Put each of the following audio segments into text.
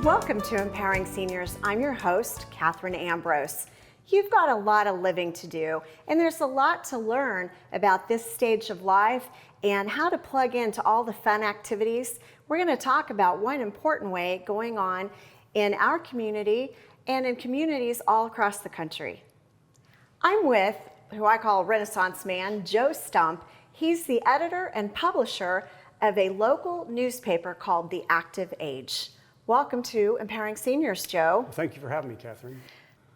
Welcome to Empowering Seniors. I'm your host, Katherine Ambrose. You've got a lot of living to do, and there's a lot to learn about this stage of life and how to plug into all the fun activities. We're going to talk about one important way going on in our community and in communities all across the country. I'm with who I call Renaissance Man, Joe Stump. He's the editor and publisher of a local newspaper called The Active Age. Welcome to Empowering Seniors, Joe. Well, thank you for having me, Katherine.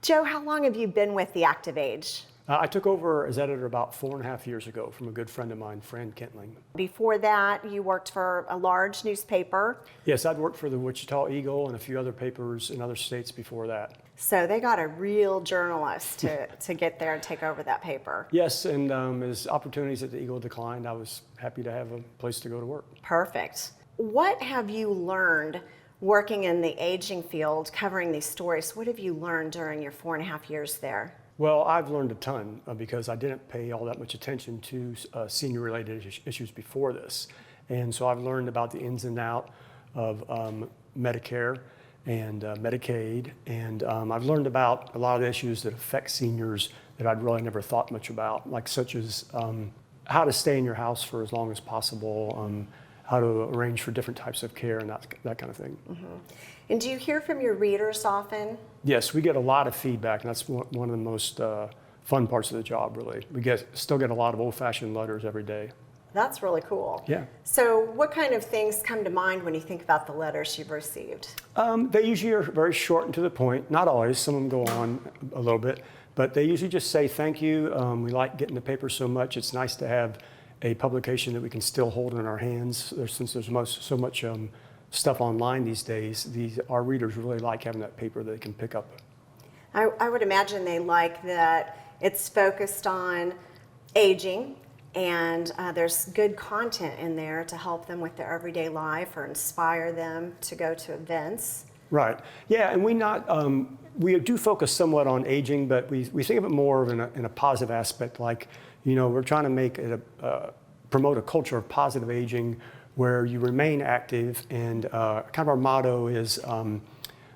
Joe, how long have you been with The Active Age? I took over as editor about 4.5 years ago from a good friend of mine, Fran Kentling. Before that, you worked for a large newspaper. Yes, I'd worked for the Wichita Eagle and a few other papers in other states before that. So they got a real journalist to get there and take over that paper. Yes, and as opportunities at the Eagle declined, I was happy to have a place to go to work. Perfect. What have you learned working in the aging field, covering these stories? What have you learned during your 4.5 years there? Well, I've learned a ton because I didn't pay all that much attention to senior-related issues before this. And so I've learned about the ins and outs of Medicare and Medicaid, and I've learned about a lot of the issues that affect seniors that I'd really never thought much about, like such as how to stay in your house for as long as possible, how to arrange for different types of care and that kind of thing. Mm-hmm. And do you hear from your readers often? Yes, we get a lot of feedback, and that's one of the most fun parts of the job, really. We still get a lot of old-fashioned letters every day. That's really cool. Yeah. So what kind of things come to mind when you think about the letters you've received? They usually are very short and to the point. Not always. Some of them go on a little bit. But they usually just say, thank you. We like getting the paper so much. It's nice to have a publication that we can still hold in our hands. Since there's so much stuff online these days, our readers really like having that paper that they can pick up. I would imagine they like that it's focused on aging, and there's good content in there to help them with their everyday life or inspire them to go to events. Right. Yeah, and we do focus somewhat on aging, but we think of it more in a positive aspect. Like, we're trying to make it promote a culture of positive aging where you remain active, and kind of our motto is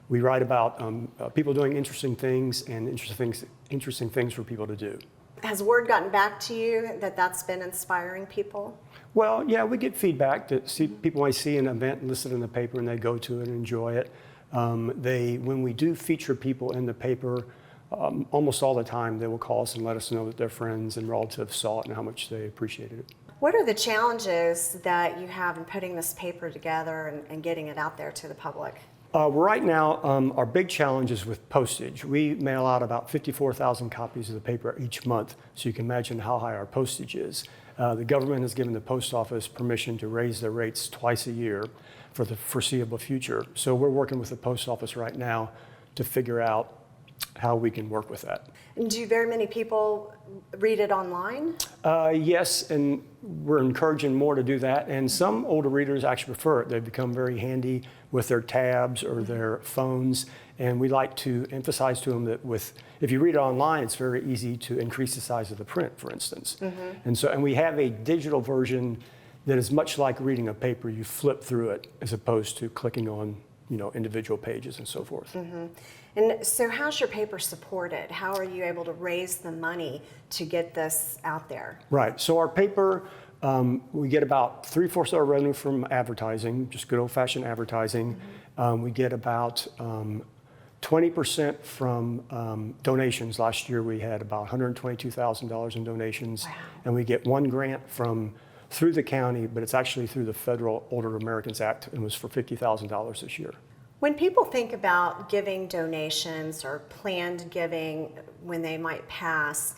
we write about people doing interesting things and interesting things for people to do. Has word gotten back to you that that's been inspiring people? Well, yeah, we get feedback that people might see an event listed in the paper and they go to it and enjoy it. When we do feature people in the paper, almost all the time they will call us and let us know that their friends and relatives saw it and how much they appreciated it. What are the challenges that you have in putting this paper together and getting it out there to the public? Right now, our big challenge is with postage. We mail out about 54,000 copies of the paper each month, so you can imagine how high our postage is. The government has given the post office permission to raise their rates twice a year for the foreseeable future. So we're working with the post office right now to figure out how we can work with that. And do very many people read it online? Yes, and we're encouraging more to do that. And some older readers actually prefer it. They've become very handy with their tabs or their phones. And we like to emphasize to them that if you read it online, it's very easy to increase the size of the print, for instance. Mm-hmm. And we have a digital version that is much like reading a paper. You flip through it as opposed to clicking on individual pages and so forth. Mm-hmm. And so how's your paper supported? How are you able to raise the money to get this out there? Right. So our paper, we get about 3/4 of our revenue from advertising, just good old-fashioned advertising. Mm-hmm. We get about 20% from donations. Last year we had about $122,000 in donations. Wow. And we get one grant through the county, but it's actually through the Federal Older Americans Act, and was for $50,000 this year. When people think about giving donations or planned giving when they might pass,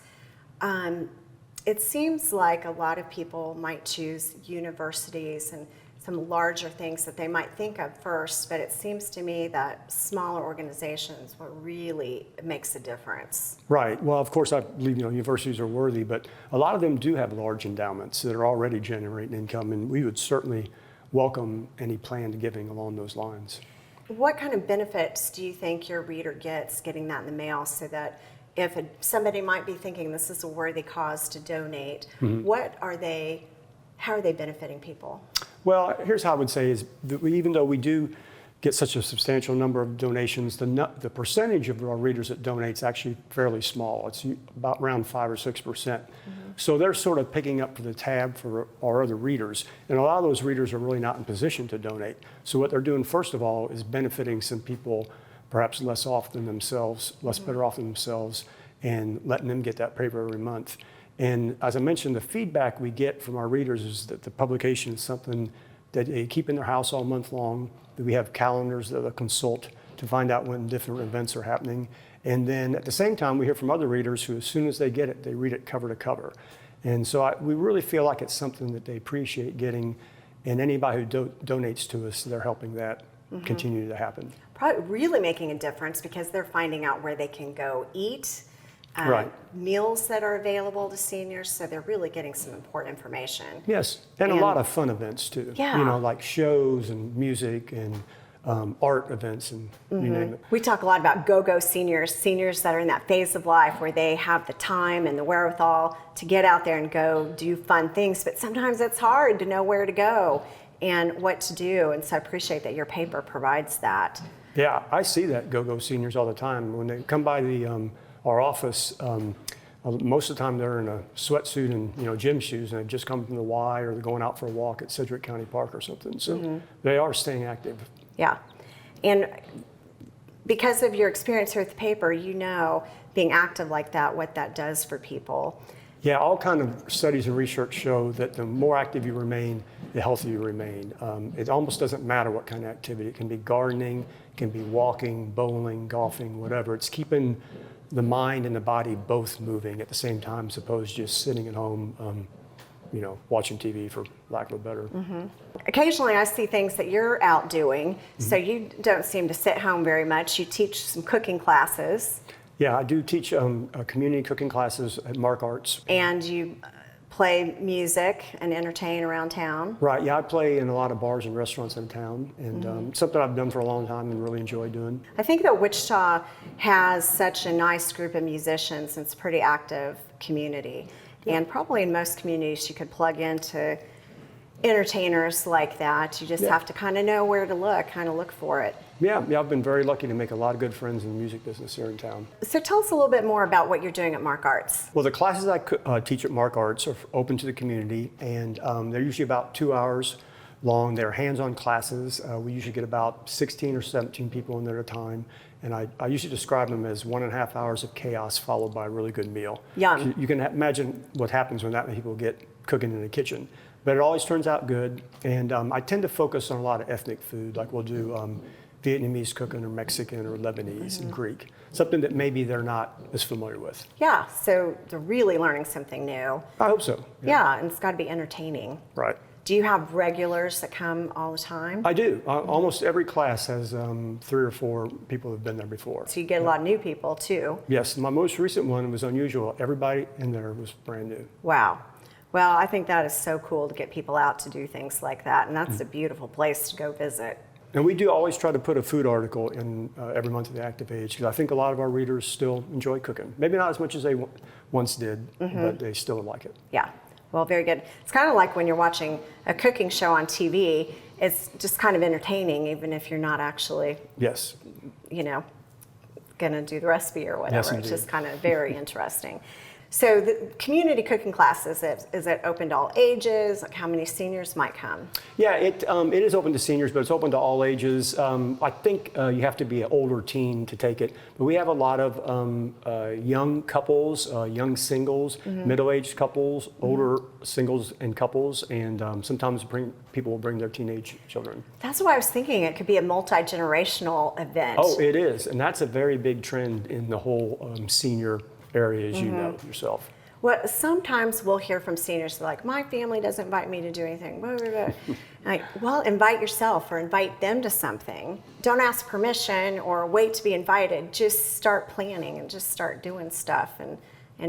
it seems like a lot of people might choose universities and some larger things that they might think of first, but it seems to me that smaller organizations what really makes a difference. Right. Well, of course, I believe universities are worthy, but a lot of them do have large endowments that are already generating income, and we would certainly welcome any planned giving along those lines. What kind of benefits do you think your reader gets getting that in the mail, so that if somebody might be thinking this is a worthy cause to donate, mm-hmm. How are they benefiting people? Well, here's how I would say is that even though we do get such a substantial number of donations. The percentage of our readers that donate is actually fairly small. It's about around 5 or 6%. So they're sort of picking up for the tab for our other readers. And a lot of those readers are really not in position to donate. So what they're doing, first of all, is benefiting some people perhaps less off than themselves, less better off than themselves, and letting them get that paper every month. And as I mentioned, the feedback we get from our readers is that the publication is something that they keep in their house all month long, that we have calendars that they'll consult to find out when different events are happening. And then at the same time, we hear from other readers who, as soon as they get it, they read it cover to cover. And so we really feel like it's something that they appreciate getting, and anybody who donates to us, they're helping that continue to happen. Probably really making a difference because they're finding out where they can go eat, Right. meals that are available to seniors, so they're really getting some important information. Yes, and a lot of fun events too. Yeah. You know, like shows and music and art events and you name it. We talk a lot about go-go seniors that are in that phase of life where they have the time and the wherewithal to get out there and go do fun things, but sometimes it's hard to know where to go and what to do, and so I appreciate that your paper provides that. Yeah, I see that go-go seniors all the time. When they come by our office, most of the time they're in a sweatsuit and gym shoes, and they've just come from the Y, or they're going out for a walk at Sedgwick County Park or something. So they are staying active. Yeah, and because of your experience here with the paper, being active like that, what that does for people. Yeah, all kind of studies and research show that the more active you remain, the healthier you remain. It almost doesn't matter what kind of activity. It can be gardening, it can be walking, bowling, golfing, whatever. It's keeping the mind and the body both moving at the same time, as opposed to just sitting at home, watching TV, for lack of a better. Occasionally I see things that you're out doing, so you don't seem to sit home very much. You teach some cooking classes. Yeah, I do teach community cooking classes at Mark Arts. And you play music and entertain around town. Right, yeah, I play in a lot of bars and restaurants in town, and something I've done for a long time and really enjoy doing. I think that Wichita has such a nice group of musicians, and it's a pretty active community. Yeah. And probably in most communities you could plug into entertainers like that. You just have to kind of know where to look for it. Yeah, I've been very lucky to make a lot of good friends in the music business here in town. So tell us a little bit more about what you're doing at Mark Arts. Well, the classes I teach at Mark Arts are open to the community, and they're usually about 2 hours long. They're hands-on classes. We usually get about 16 or 17 people in there at a time, and I usually describe them as 1.5 hours of chaos followed by a really good meal. Yum. You can imagine what happens when that many people get cooking in the kitchen. But it always turns out good, and I tend to focus on a lot of ethnic food, like we'll do Vietnamese cooking or Mexican or Lebanese and Greek, something that maybe they're not as familiar with. Yeah, so they're really learning something new. I hope so. Yeah, and it's got to be entertaining. Right. Do you have regulars that come all the time? I do. Almost every class has 3 or 4 people who have been there before. So you get a lot of new people too. Yes, my most recent one was unusual. Everybody in there was brand new. Wow. Well, I think that is so cool to get people out to do things like that, and that's a beautiful place to go visit. And we do always try to put a food article in every month of the Active Age, because I think a lot of our readers still enjoy cooking. Maybe not as much as they once did, but they still like it. Yeah, well, very good. It's kind of like when you're watching a cooking show on TV. It's just kind of entertaining, even if you're not actually, Yes. going to do the recipe or whatever. Yes, it's indeed. just kind of very interesting. So the community cooking classes, is it open to all ages? Like how many seniors might come? Yeah, it is open to seniors, but it's open to all ages. I think you have to be an older teen to take it, but we have a lot of young couples, young singles, middle-aged couples, older singles and couples, and sometimes people will bring their teenage children. That's why I was thinking it could be a multi-generational event. Oh, it is, and that's a very big trend in the whole senior area, as you know yourself. Well, sometimes we'll hear from seniors like, my family doesn't invite me to do anything. Blah, blah, blah. Like, well, invite yourself or invite them to something. Don't ask permission or wait to be invited. Just start planning and just start doing stuff and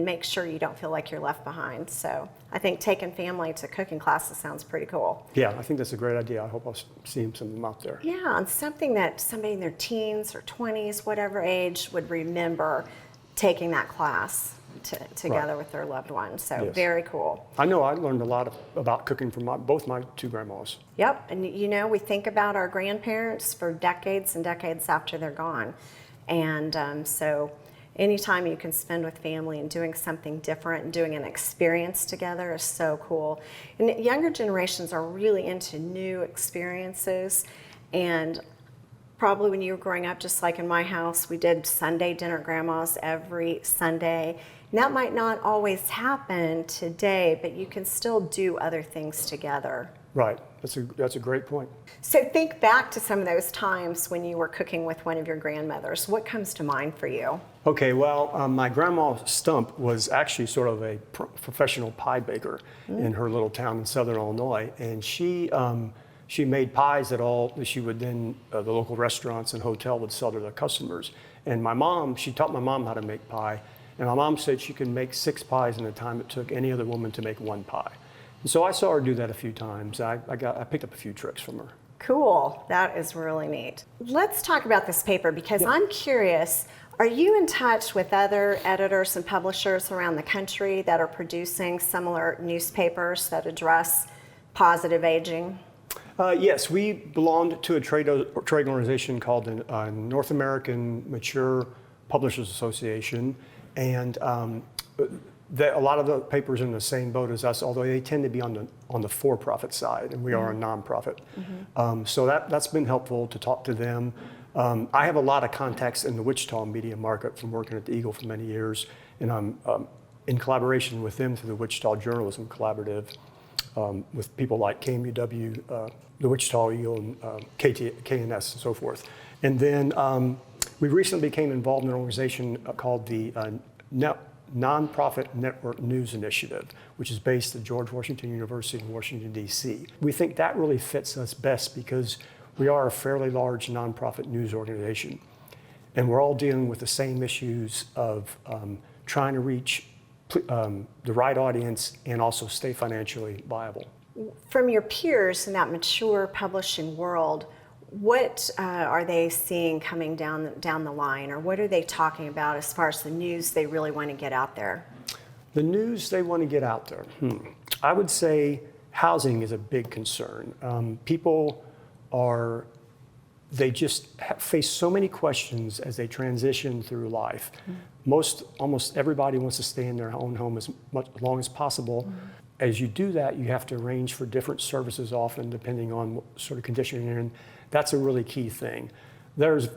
make sure you don't feel like you're left behind. So I think taking family to cooking classes sounds pretty cool. Yeah, I think that's a great idea. I hope I'll see some of them out there. Yeah, and something that somebody in their teens or 20s, whatever age, would remember taking that class. together with their loved ones. So Yes. very cool. I know I learned a lot about cooking from both my two grandmas. Yep, and we think about our grandparents for decades and decades after they're gone. And so anytime you can spend with family and doing something different and doing an experience together is so cool. And younger generations are really into new experiences. And probably when you were growing up, just like in my house, we did Sunday dinner at Grandma's every Sunday. And that might not always happen today, but you can still do other things together. Right. That's a great point. So think back to some of those times when you were cooking with one of your grandmothers. What comes to mind for you? Okay, well, my grandma Stump was actually sort of a professional pie baker in her little town in southern Illinois, and she made pies that she would then the local restaurants and hotel would sell to their customers. And she taught my mom how to make pie, and my mom said she could make 6 pies in the time it took any other woman to make 1 pie. And so I saw her do that a few times. I picked up a few tricks from her. Cool. That is really neat. Let's talk about this paper because I'm curious, are you in touch with other editors and publishers around the country that are producing similar newspapers that address positive aging? Yes, we belonged to a trade organization called the North American Mature Publishers Association, and a lot of the papers are in the same boat as us, although they tend to be on the for-profit side, and we are a nonprofit. So that's been helpful to talk to them. I have a lot of contacts in the Wichita media market from working at the Eagle for many years, and I'm in collaboration with them through the Wichita Journalism Collaborative, with people like KMUW, the Wichita Eagle, and KNS, and so forth. And then we recently became involved in an organization called the Nonprofit Network News Initiative, which is based at George Washington University in Washington, D.C. We think that really fits us best because we are a fairly large nonprofit news organization, and we're all dealing with the same issues of trying to reach the right audience and also stay financially viable. From your peers in that mature publishing world, what are they seeing coming down the line, or what are they talking about as far as the news they really want to get out there? The news they want to get out there. I would say housing is a big concern. People they just face so many questions as they transition through life. Almost everybody wants to stay in their own home as long as possible. As you do that, you have to arrange for different services often, depending on what sort of condition you're in. That's a really key thing. There's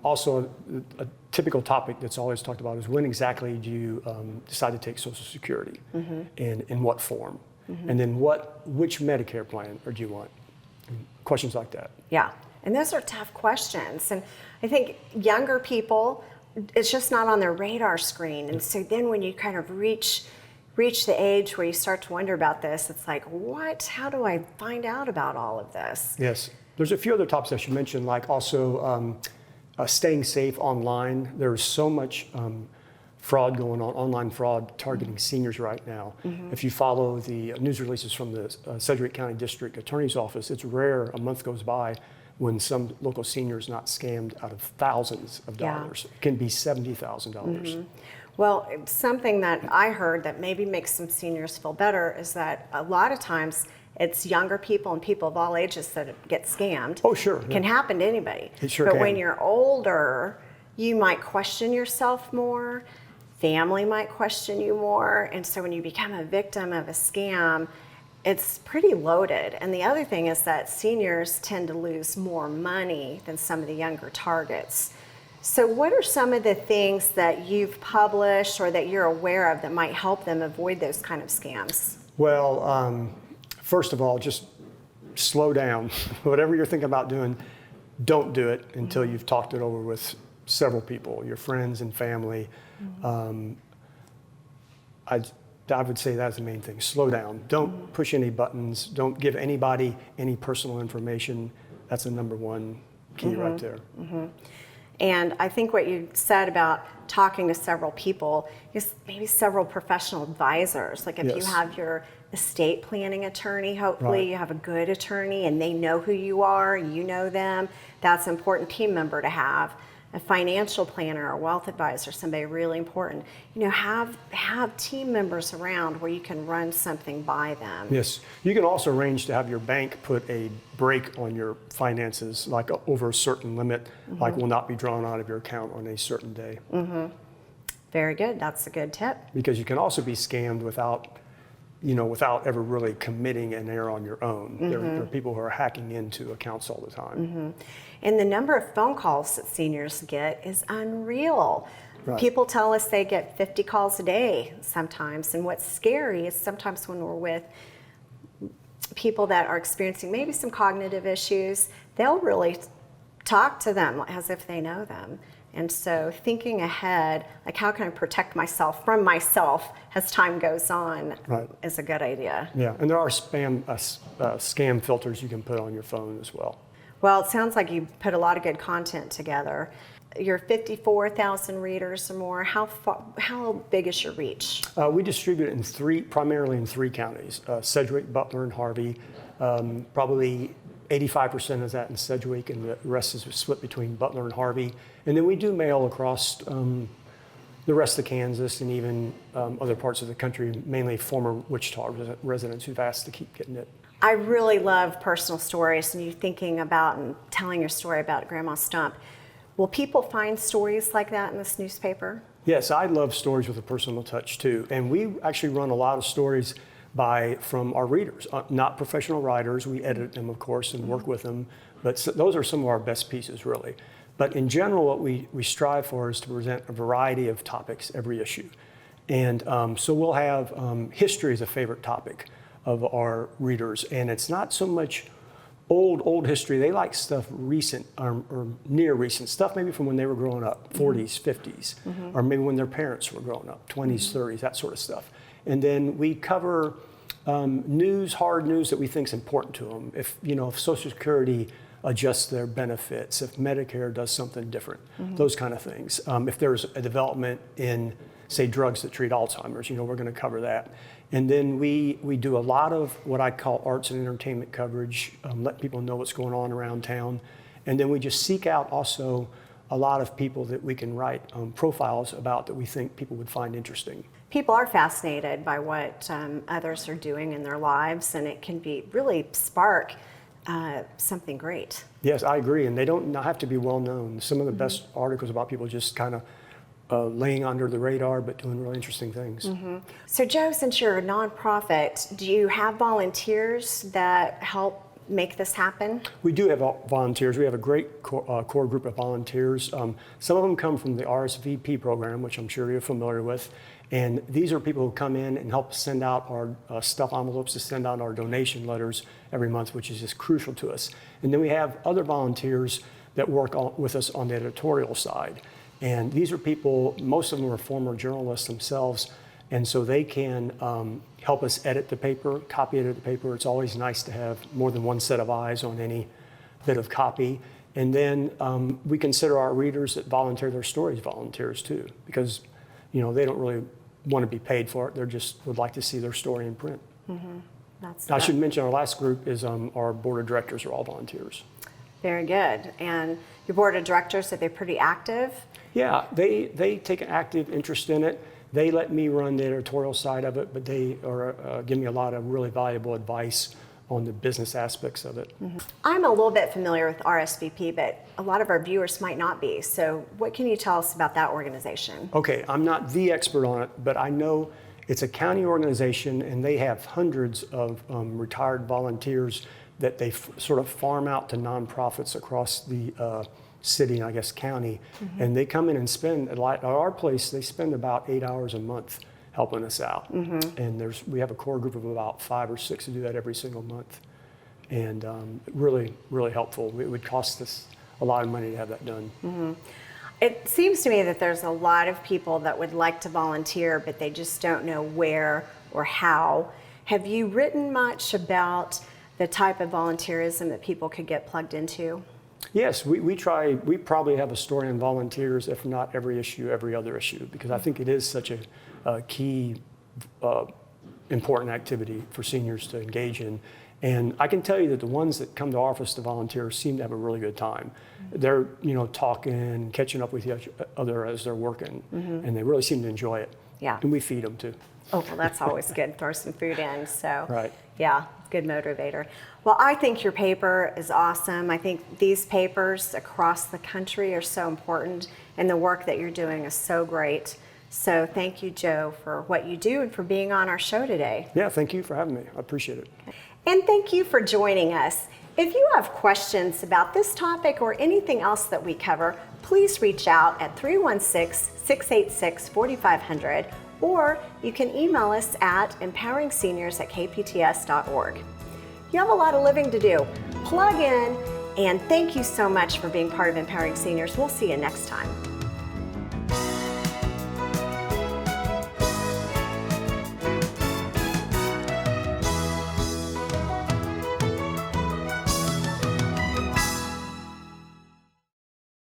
also a typical topic that's always talked about is when exactly do you decide to take Social Security, and in what form, and then which Medicare plan or do you want? Questions like that. Yeah, and those are tough questions. And I think younger people, it's just not on their radar screen. And so then when you kind of reach the age where you start to wonder about this, it's like, what? How do I find out about all of this? Yes. There's a few other topics I should mention, like also staying safe online. There's so much fraud going on, online fraud targeting seniors right now. If you follow the news releases from the Sedgwick County District Attorney's Office, it's rare a month goes by when some local senior is not scammed out of thousands of dollars. It can be $70,000. Well, something that I heard that maybe makes some seniors feel better is that a lot of times it's younger people and people of all ages that get scammed. Oh, sure. It can happen to anybody. It sure but can. when you're older, you might question yourself more. Family might question you more. And so when you become a victim of a scam, it's pretty loaded. And the other thing is that seniors tend to lose more money than some of the younger targets. So what are some of the things that you've published or that you're aware of that might help them avoid those kind of scams? Well, first of all, just slow down. Whatever you're thinking about doing, don't do it until you've talked it over with several people, your friends and family. I would say that's the main thing. Slow down. Don't push any buttons. Don't give anybody any personal information. That's the number one key right there. And I think what you said about talking to several people is maybe several professional advisors. Like if you have your estate planning attorney, hopefully you have a good attorney and they know who you are, you know them. That's an important team member to have. a financial planner, a wealth advisor, somebody really important, have team members around where you can run something by them. Yes. You can also arrange to have your bank put a break on your finances, like over a certain limit, like will not be drawn out of your account on a certain day. Very good. That's a good tip. Because you can also be scammed without ever really committing an error on your own. There are people who are hacking into accounts all the time. And the number of phone calls that seniors get is unreal. Right. People tell us they get 50 calls a day sometimes. And what's scary is sometimes when we're with people that are experiencing maybe some cognitive issues, they'll really talk to them as if they know them. And so thinking ahead, like how can I protect myself from myself as time goes on, Right. is a good idea. Yeah, and there are scam filters you can put on your phone as well. Well, it sounds like you put a lot of good content together. Your 54,000 readers or more, how big is your reach? We distribute it primarily in three counties, Sedgwick, Butler, and Harvey. Probably 85% of that in Sedgwick, and the rest is split between Butler and Harvey. And then we do mail across the rest of Kansas and even other parts of the country, mainly former Wichita residents who've asked to keep getting it. I really love personal stories, and you thinking about and telling your story about Grandma Stump. Will people find stories like that in this newspaper? Yes, I love stories with a personal touch too. And we actually run a lot of stories from our readers, not professional writers. We edit them, of course, and work with them. But those are some of our best pieces, really. But in general, what we strive for is to present a variety of topics every issue. And so we'll have history as a favorite topic of our readers. And it's not so much old history. They like stuff recent or near recent, stuff maybe from when they were growing up, 40s, 50s, or maybe when their parents were growing up, 20s, 30s, that sort of stuff. And then we cover hard news that we think is important to them. If Social Security adjusts their benefits, if Medicare does something different, those kind of things. If there's a development in, say, drugs that treat Alzheimer's, we're going to cover that. And then we do a lot of what I call arts and entertainment coverage, let people know what's going on around town. And then we just seek out also a lot of people that we can write profiles about that we think people would find interesting. People are fascinated by what others are doing in their lives, and it can really spark something great. Yes, I agree, and they don't not have to be well known. Some of the best articles about people just kind of laying under the radar, but doing really interesting things. So Joe, since you're a nonprofit, do you have volunteers that help make this happen? We do have volunteers. We have a great core group of volunteers. Some of them come from the RSVP program, which I'm sure you're familiar with. And these are people who come in and help send out our stuff envelopes, to send out our donation letters every month, which is just crucial to us. And then we have other volunteers that work with us on the editorial side. And these are people, most of them are former journalists themselves, and so they can help us edit the paper, copy edit the paper. It's always nice to have more than one set of eyes on any bit of copy. And then we consider our readers that volunteer their stories volunteers too, because they don't really want to be paid for it. They just would like to see their story in print. I should mention our last group is our board of directors are all volunteers. Very good. And your board of directors, are they pretty active? Yeah, they take an active interest in it. They let me run the editorial side of it, but they give me a lot of really valuable advice on the business aspects of it. I'm a little bit familiar with RSVP, but a lot of our viewers might not be. So what can you tell us about that organization? Okay, I'm not the expert on it, but I know it's a county organization, and they have hundreds of retired volunteers that they sort of farm out to nonprofits across the city and I guess county. And they come in and spend, at our place, they spend about 8 hours a month helping us out. And we have a core group of about 5 or 6 who do that every single month. And really, really helpful. It would cost us a lot of money to have that done. It seems to me that there's a lot of people that would like to volunteer, but they just don't know where or how. Have you written much about the type of volunteerism that people could get plugged into? Yes, we try. We probably have a story on volunteers, if not every issue, every other issue, because I think it is such a key, important activity for seniors to engage in. And I can tell you that the ones that come to our office to volunteer seem to have a really good time. They're, talking, catching up with each other as they're working, and they really seem to enjoy it. Yeah. And we feed them too. Oh, well, that's always good. Throw some food in. So, Right. Yeah, good motivator. Well, I think your paper is awesome. I think these papers across the country are so important, and the work that you're doing is so great. So thank you, Joe, for what you do and for being on our show today. Yeah, thank you for having me. I appreciate it. And thank you for joining us. If you have questions about this topic or anything else that we cover, please reach out at 316-686-4500, or you can email us at empoweringseniors@kpts.org. You have a lot of living to do. Plug in, and thank you so much for being part of Empowering Seniors. We'll see you next time.